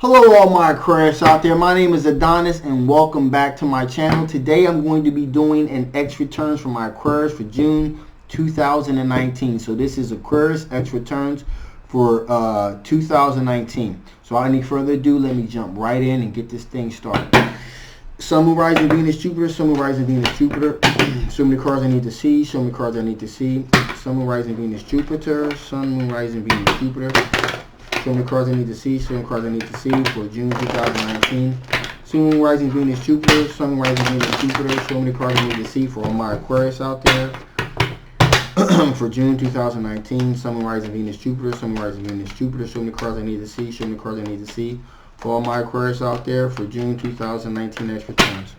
Hello all my Aquarius out there. My name is Adonis and welcome back to my channel. Today I'm going to be doing an X returns for my Aquarius for June 2019. So this is Aquarius X returns for 2019. So without any further ado, let me jump right in and get this thing started. Sun, Moon, Rising, Venus, Jupiter. Sun, Moon, Rising, Venus, Jupiter. Show me the cards I need to see. Show me the cards I need to see. Sun, Moon, Rising, Venus, Jupiter. Sun, Moon, Rising, Venus, Jupiter. Show me the cards I need to see. Show me the cards I need to see for June 2019. Sun, Moon, Rising, Venus, Jupiter. Sun, Moon, Rising, Venus, Jupiter. Show me the cards I need to see for all my Aquarius out there for June 2019. Sun, Moon, Rising, Venus, Jupiter. Sun, Moon, Rising, Venus, Jupiter. Show me the cards I need to see. Show me the cards I need to see for all my Aquarius out there for June 2019 X returns.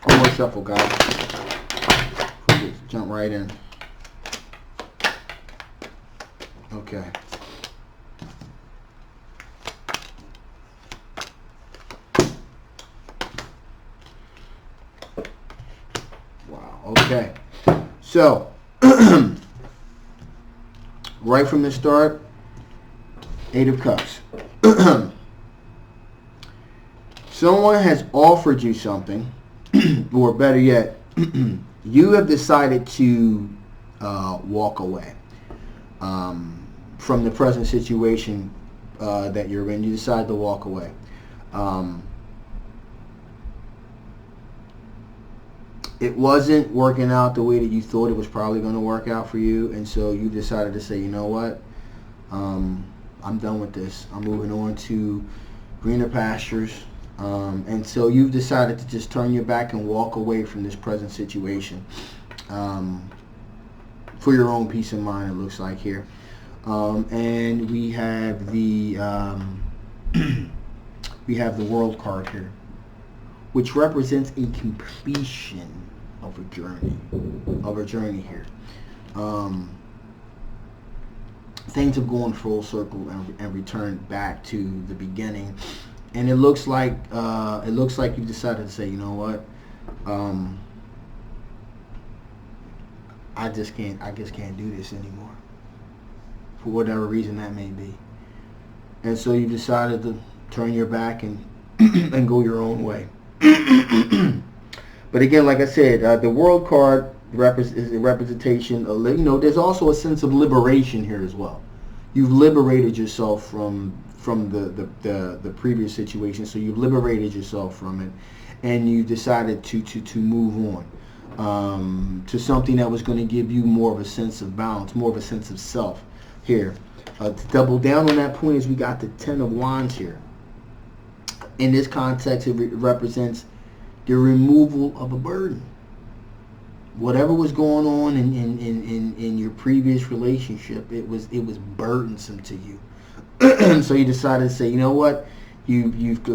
One more shuffle, guys. Jump right in. Okay. Okay, so right from the start, Eight of Cups. Someone has offered you something, or better yet, you have decided to walk away from the present situation that you're in. You decide to walk away. It wasn't working out the way that you thought it was probably going to work out for you, and so you decided to say, you know what, I'm done with this. I'm moving on to greener pastures, and so you've decided to just turn your back and walk away from this present situation for your own peace of mind, it looks like here. And we have the we have the World card here, which represents a completion of a journey here. Things have gone full circle and returned back to the beginning, and it looks like you've decided to say, you know what, I just can't do this anymore, for whatever reason that may be, and so you decided to turn your back and and go your own way. But again, like I said, the World card is a representation of, you know, there's also a sense of liberation here as well. You've liberated yourself from the previous situation, so you've liberated yourself from it, and you decided to move on to something that was going to give you more of a sense of balance, more of a sense of self here. To double down on that point is we got the Ten of Wands here. In this context, it represents the removal of a burden. Whatever was going on in your previous relationship, it was burdensome to you. So you decided to say, you know what, you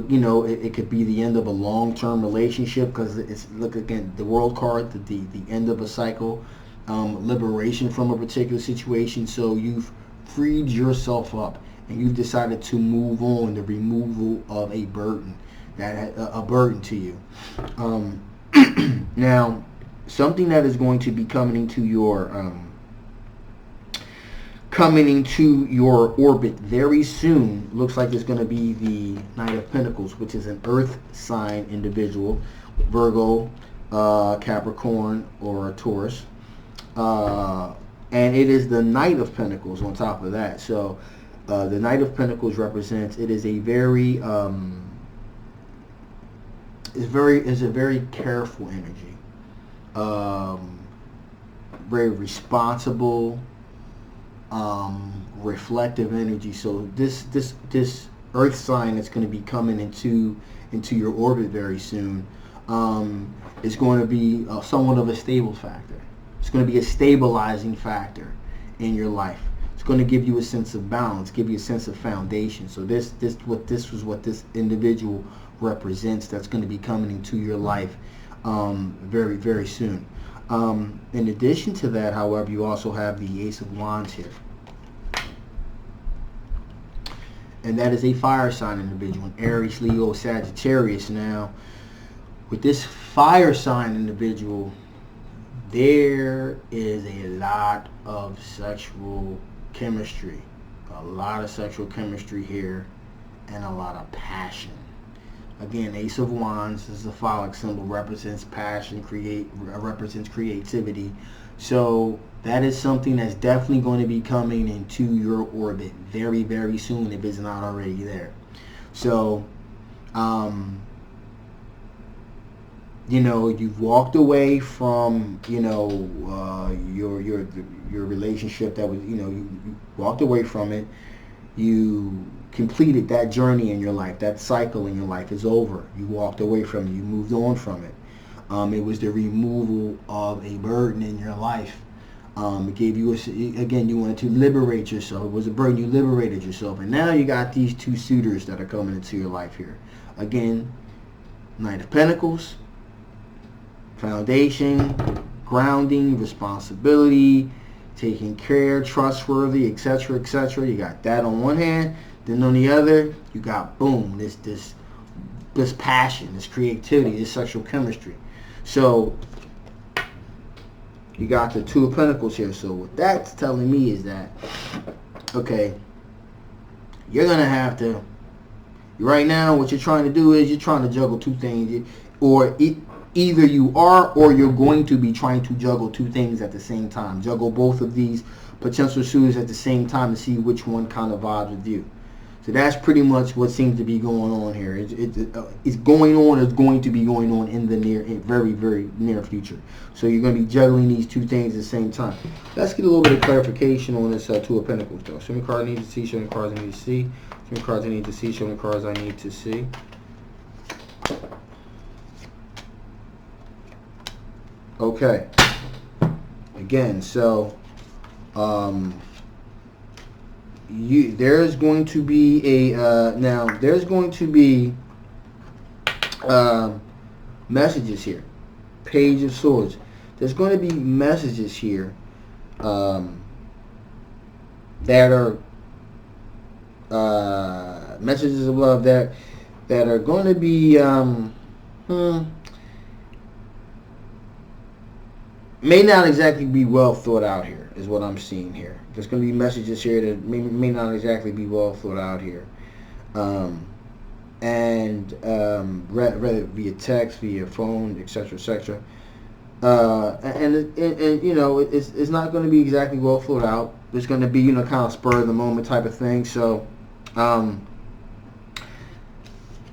know, it could be the end of a long-term relationship, because it's, look again, the World card, the end of a cycle, liberation from a particular situation. So you've freed yourself up, and you've decided to move on, the removal of a burden, a burden to you. Now, something that is going to be coming into your orbit very soon looks like it's going to be the Knight of Pentacles, which is an Earth sign individual, Virgo, Capricorn, or Taurus, and it is the Knight of Pentacles on top of that. So the Knight of Pentacles represents, it is a very is a very careful energy, very responsible, reflective energy. So this Earth sign that's going to be coming into your orbit very soon is going to be somewhat of a stable factor. It's going to be a stabilizing factor in your life. It's going to give you a sense of balance, give you a sense of foundation. So this was what this individual represents, that's going to be coming into your life very, very soon. In addition to that, however, you also have the Ace of Wands here, and that is a fire sign individual, an Aries, Leo, Sagittarius. Now, with this fire sign individual, there is a lot of sexual chemistry, here, and a lot of passion. Again, Ace of Wands is a phallic symbol, represents passion, represents creativity. So that is something that's definitely going to be coming into your orbit very, very soon if it's not already there. So, you know, you've walked away from, you know, your relationship that was, you know, you walked away from it. You completed that journey in your life. That cycle in your life is over. You walked away from it. You moved on from it. It was the removal of a burden in your life. It gave you, again, you wanted to liberate yourself. It was a burden. You liberated yourself. And now you got these two suitors that are coming into your life here. Again, Knight of Pentacles, foundation, grounding, responsibility, taking care, trustworthy, etc., etc. You got that on one hand. Then on the other, you got, boom, this passion, this creativity, this sexual chemistry. So you got the Two of Pentacles here. So what that's telling me is that, okay, you're going to have to, right now what you're trying to do is you're trying to juggle two things. Either you are or you're going to be trying to juggle two things at the same time. Juggle both of these potential suitors at the same time to see which one kind of vibes with you. So that's pretty much what seems to be going on here. It's going on. It's going to be going on in the very, very near future. So you're going to be juggling these two things at the same time. Let's get a little bit of clarification on this Two of Pentacles, though. Show me cards I need to see. Show me cards I need to see. Show me cards I need to see. Show me cards I need to see. Okay. Again, so there's going to be a there's going to be messages here. Page of Swords. There's going to be messages here that are messages of love that are going to be may not exactly be well thought out here, is what I'm seeing here. There's going to be messages here that may not exactly be well thought out here. Whether via text, via phone, etc., etc. And you know, it's not going to be exactly well thought out. It's going to be, you know, kind of spur of the moment type of thing. So,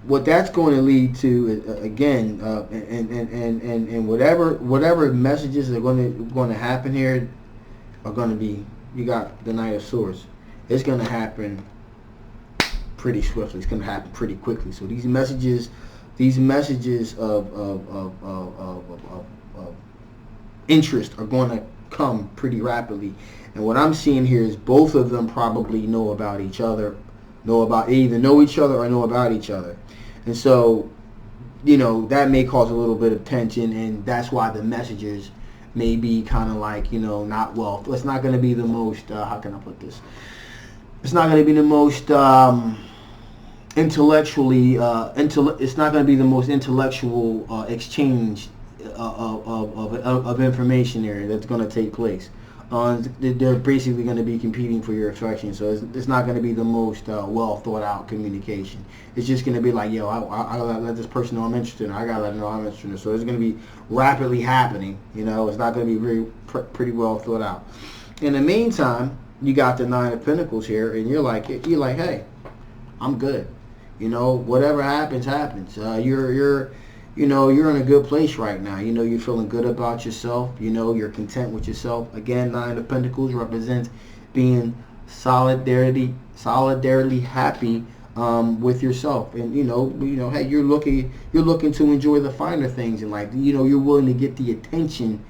what that's going to lead to, again, and whatever messages are going to happen here are going to be, you got the Knight of Swords. It's going to happen pretty swiftly. It's going to happen pretty quickly. So these messages of interest are going to come pretty rapidly. And what I'm seeing here is both of them probably know about each other, either know each other or know about each other. And so, you know, that may cause a little bit of tension, and that's why the messages may be kind of like, you know, not well. It's not going to be the most, how can I put this? It's not going to be the most intellectually, it's not going to be the most intellectual exchange of information there that's going to take place. They're basically going to be competing for your affection, so it's not going to be the most well thought out communication. It's just going to be like, yo, I gotta let this person know I'm interested in. I gotta let them know I'm interested in. So it's going to be rapidly happening. You know, it's not going to be pretty well thought out. In the meantime, you got the Nine of Pentacles here, and you're like, hey, I'm good. You know, whatever happens, happens. You know, you're in a good place right now. You know, you're feeling good about yourself. You know, you're content with yourself. Again, Nine of Pentacles represents being solidarity happy with yourself. And you know, hey, you're looking to enjoy the finer things in life. You know, you're willing to get the attention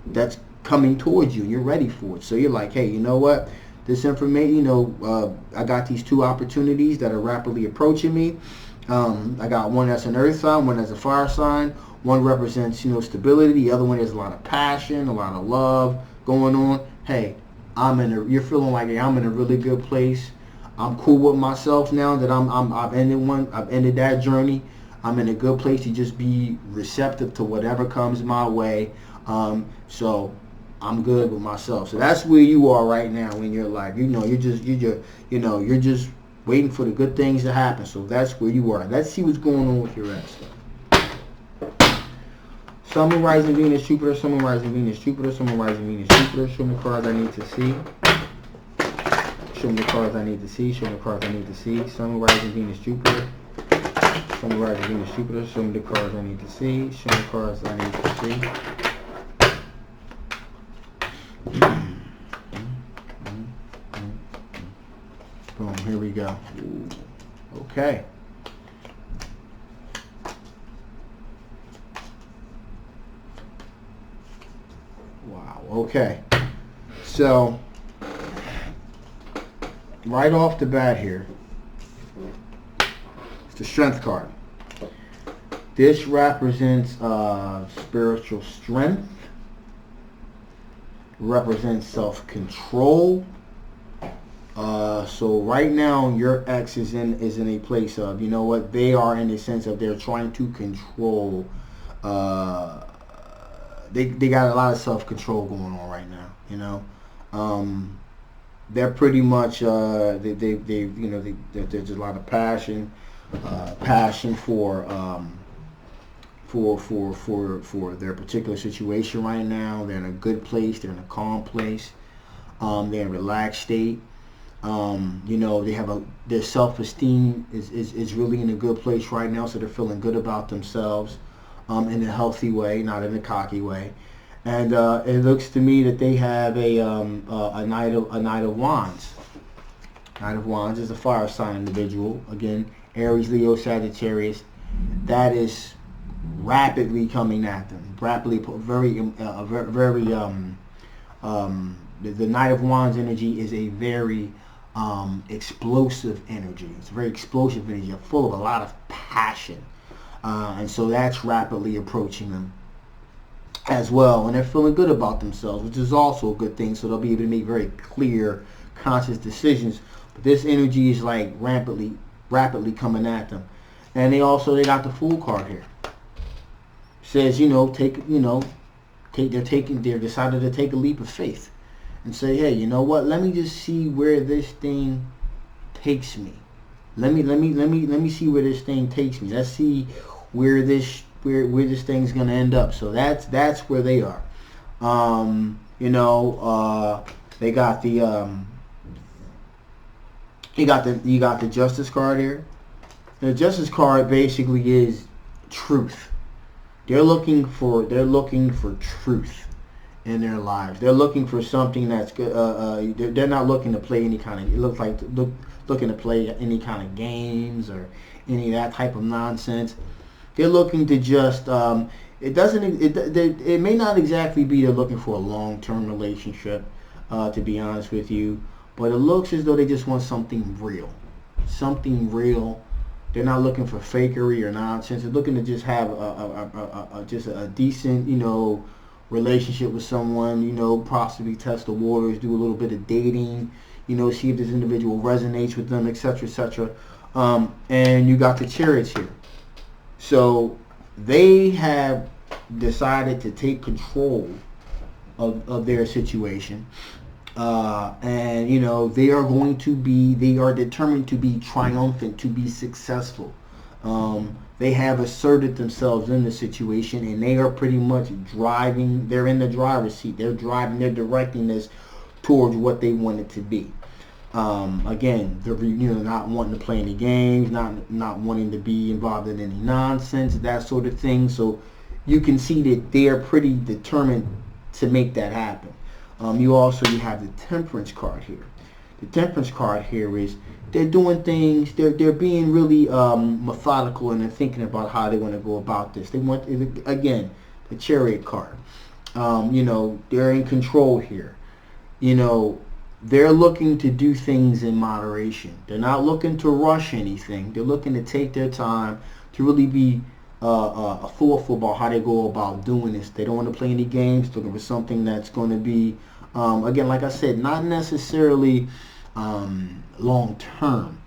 that's coming towards you, and you're ready for it. So you're like, hey, you know what? This information, you know, I got these two opportunities that are rapidly approaching me. I got one that's an earth sign, one that's a fire sign. One represents, you know, stability. The other one is a lot of passion, a lot of love going on. Hey, you're feeling like, hey, I'm in a really good place. I'm cool with myself now that I've ended that journey. I'm in a good place to just be receptive to whatever comes my way. So I'm good with myself. So that's where you are right now in your life. You know, you're just waiting for the good things to happen. So that's where you are. Let's see what's going on with your ex. Sun, Moon, Rising, Venus, Jupiter. Sun, Moon, Rising, Venus, Jupiter. Sun, Moon, Rising, Venus, Jupiter. Show me the cards I need to see. Show me the cards I need to see. Show me the cards I need to see. Sun, Moon, Rising, Venus, Jupiter. Sun, Moon, Rising, Venus, Jupiter. Show me the cards I need to see. Show me the cards I need to see. Boom, here we go. Okay. Wow, okay. So, right off the bat here, it's the Strength card. This represents spiritual strength, represents self-control. So right now your ex is in a place of, you know what, they are in the sense of they're trying to control. They got a lot of self-control going on right now. You know, they're pretty much there's a lot of passion for their particular situation right now. They're in a good place. They're in a calm place. They're in a relaxed state. They have their self-esteem is really in a good place right now, so they're feeling good about themselves in a healthy way, not in a cocky way. And it looks to me that they have a Knight of Wands. Knight of Wands is a fire sign individual. Again, Aries, Leo, Sagittarius. That is rapidly coming at them. Rapidly, the Knight of Wands energy is a very explosive energy. It's a very explosive energy, full of a lot of passion. And so that's rapidly approaching them as well. And they're feeling good about themselves, which is also a good thing. So they'll be able to make very clear, conscious decisions. But this energy is like rapidly coming at them. And they got the Fool card here. Says, they decided to take a leap of faith and say, hey, you know what? Let me just see where this thing takes me. Let me see where this thing takes me. Let's see where this thing's gonna end up. So that's where they are. They got you got the Justice card here. The Justice card basically is truth. They're looking for truth in their lives. They're looking for something that's good. They're not looking to play any kind of. It looks like looking to play any kind of games or any of that type of nonsense. They're looking to just. It may not exactly be they're looking for a long-term relationship, to be honest with you, but it looks as though they just want something real. Something real. They're not looking for fakery or nonsense. They're looking to just have a decent, relationship with someone, possibly test the waters, do a little bit of dating, see if this individual resonates with them, etc., etc. And you got the Chariots here. So they have decided to take control of their situation. And they are determined to be triumphant, to be successful. They have asserted themselves in the situation, and they are pretty much driving. They're in the driver's seat. They're directing this towards what they want it to be. Again, they're not wanting to play any games, not wanting to be involved in any nonsense, that sort of thing. So you can see that they are pretty determined to make that happen. You have the Temperance card here. The Temperance card here is they're doing things. They're being really methodical, and they're thinking about how they want to go about this. They want, again, the Chariot card. They're in control here. They're looking to do things in moderation. They're not looking to rush anything. They're looking to take their time to really be thoughtful about how they go about doing this. They don't want to play any games. They're looking for something that's going to be, again, like I said, not necessarily long term,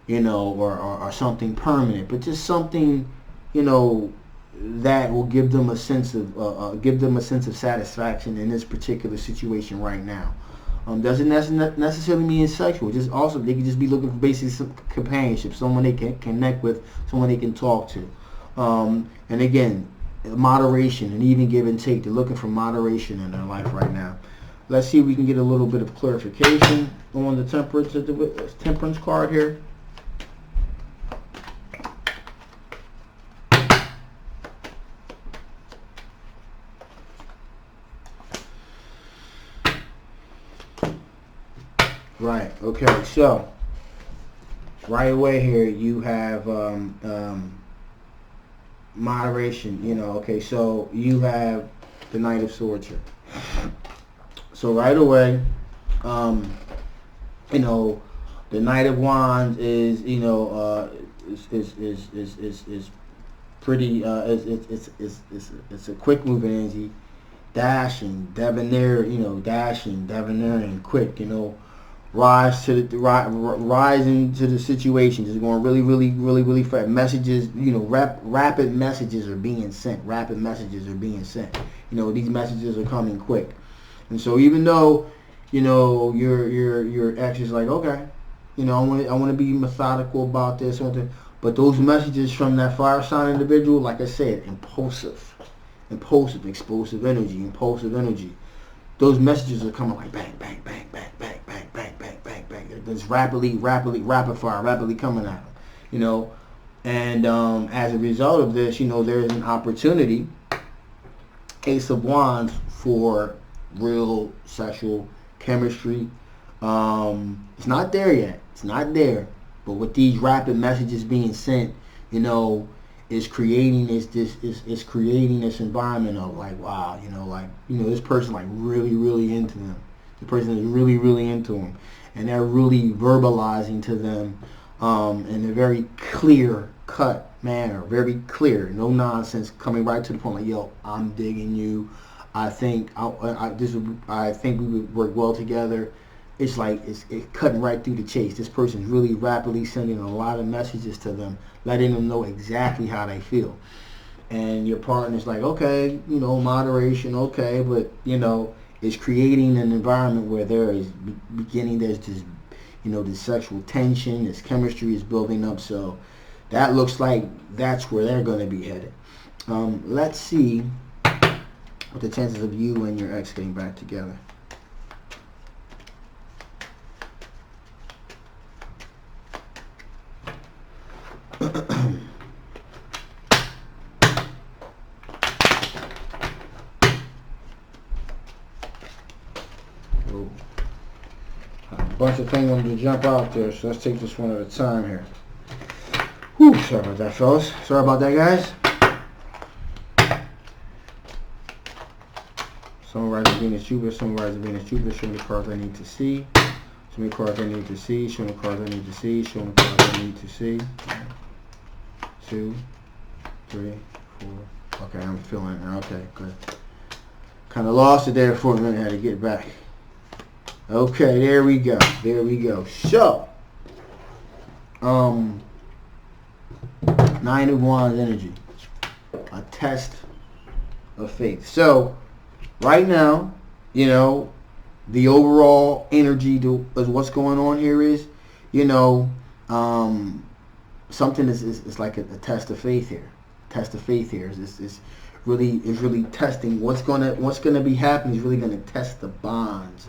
or something permanent, but just something, that will give them a sense of satisfaction in this particular situation right now. Doesn't necessarily mean sexual. Just also, they could just be looking for basically some companionship, someone they can connect with, someone they can talk to. And again, moderation and even give and take. They're looking for moderation in their life right now. Let's see if we can get a little bit of clarification on the temperance card here. Right. Okay. So right away here you have moderation. You know. Okay. So you have the Knight of Swords here. So right away, you know, the Knight of Wands is, you know, is pretty. It's a quick moving energy, dashing, debonair. You know, dashing, debonair, and quick. You know, rising to the situation, just going really fast. Messages, you know, rapid messages are being sent. Rapid messages are being sent. You know, these messages are coming quick. And so even though, you know, your ex is like, okay, you know, I want to be methodical about this, but those messages from that fire sign individual, like I said, impulsive, explosive energy. Those messages are coming like bang, bang, bang, bang, bang, bang, bang, bang, bang, bang. It's rapid fire, rapidly coming at them, you know. And as a result of this, you know, there's an opportunity, Ace of Wands, for real sexual chemistry. It's not there yet. It's not there. But with these rapid messages being sent, you know, is creating this creating this environment of like, wow, you know, this person like really into them. The person is really into them, and they're really verbalizing to them in a very clear cut manner, very clear, no nonsense, coming right to the point like, yo, I'm digging you. I think I think we would work well together. It's like it's cutting right through the chase. This person's really rapidly sending a lot of messages to them, letting them know exactly how they feel. And your partner's like, okay, you know, moderation, okay, but you know, it's creating an environment where there is there's this, you know, this sexual tension, this chemistry is building up. So that looks like that's where they're going to be headed. Let's see what the chances of you and your ex getting back together. A bunch of things wanted to jump out there, so let's take this one at a time here. Whew, sorry about that, fellas. Sorry about that, guys. Sun, rising, Venus, Jupiter. Sun, rising, Venus, Jupiter. Show me the cards I need to see. Show me the cards I need to see. Show me the cards I need to see. Show me the cards I need to see. 2, 3, 4. Okay, I'm feeling it. Okay, good. Kind of lost it there for a minute. Had to get back. Okay, there we go. There we go. So, 9 of Wands energy. A test of faith. So, right now, you know, the overall energy is what's going on here is, you know, something is like a test of faith here. Test of faith here is really testing what's gonna be happening. Is really gonna test the bonds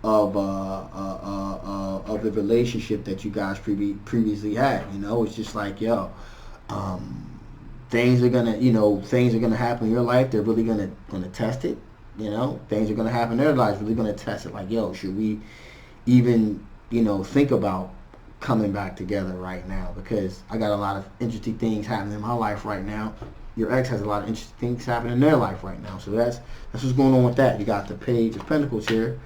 of the relationship that you guys previously had. You know, it's just like, yo, things are gonna happen in your life. They're really gonna test it. You know, things are gonna happen in their lives. Really gonna test it. Like, yo, should we even, you know, think about coming back together right now? Because I got a lot of interesting things happening in my life right now. Your ex has a lot of interesting things happening in their life right now. So that's what's going on with that. You got the Page of Pentacles here.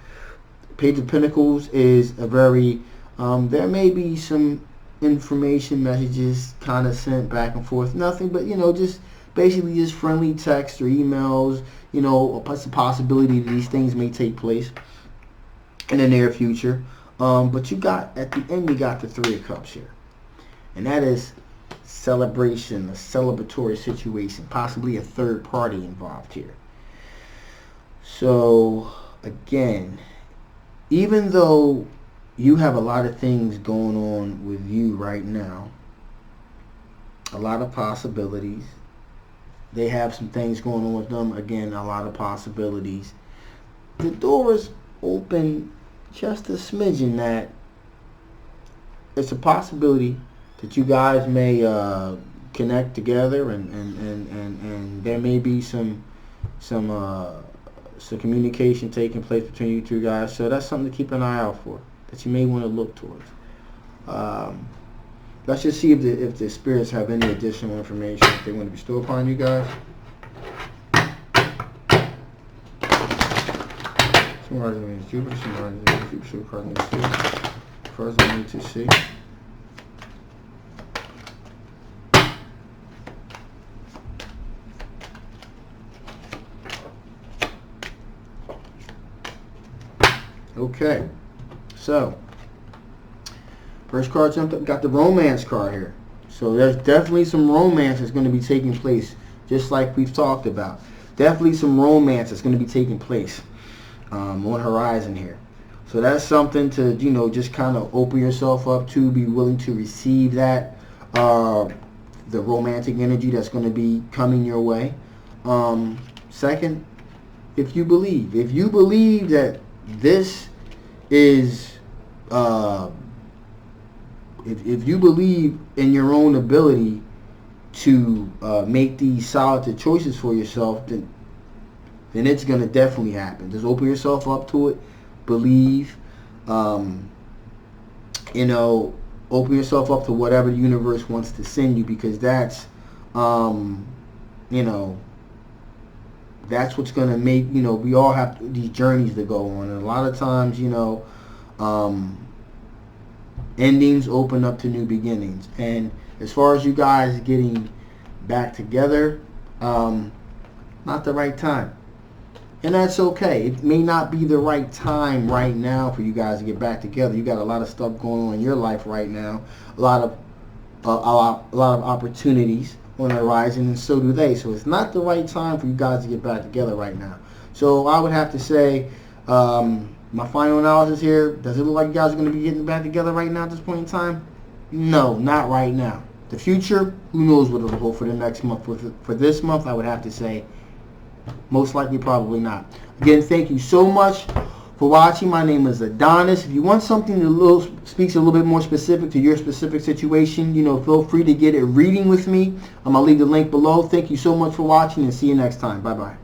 Page of Pentacles is a very, there may be some information messages kind of sent back and forth. Nothing but, you know, just basically just friendly text or emails. You know, it's a possibility that these things may take place in the near future. But you got, at the end, you got the 3 of Cups here. And that is celebration, a celebratory situation, possibly a third party involved here. So, again, even though you have a lot of things going on with you right now, a lot of possibilities. They have some things going on with them. Again, a lot of possibilities. The door is open just a smidgen that it's a possibility that you guys may connect together, and there may be some communication taking place between you two guys. So that's something to keep an eye out for, that you may want to look towards. Let's just see if the spirits have any additional information that they want to bestow upon you guys. Some rising means Jupiter, some rising means Jupiter, some rising means Jupiter. First I need to see. Okay, so first card jumped up, got the romance card here. So there's definitely some romance that's going to be taking place, just like we've talked about. Definitely some romance that's going to be taking place on horizon here. So that's something to, you know, just kind of open yourself up to, be willing to receive that, the romantic energy that's going to be coming your way. Second, if you believe that this is, if you believe in your own ability to make these solid choices for yourself, then it's going to definitely happen. Just open yourself up to it. Believe. You know, open yourself up to whatever the universe wants to send you, because that's, you know, that's what's going to make, you know, we all have these journeys to go on. And a lot of times, you know, endings open up to new beginnings. And as far as you guys getting back together, not the right time. And that's okay. It may not be the right time right now for you guys to get back together. You got a lot of stuff going on in your life right now. A lot of opportunities on the horizon, and so do they. So it's not the right time for you guys to get back together right now. So I would have to say, my final analysis here, does it look like you guys are going to be getting back together right now at this point in time? No, not right now. The future, who knows what it'll hold for the next month. For this month, I would have to say, most likely, probably not. Again, thank you so much for watching. My name is Adonis. If you want something that speaks a little bit more specific to your specific situation, you know, feel free to get a reading with me. I'll leave the link below. Thank you so much for watching, and see you next time. Bye-bye.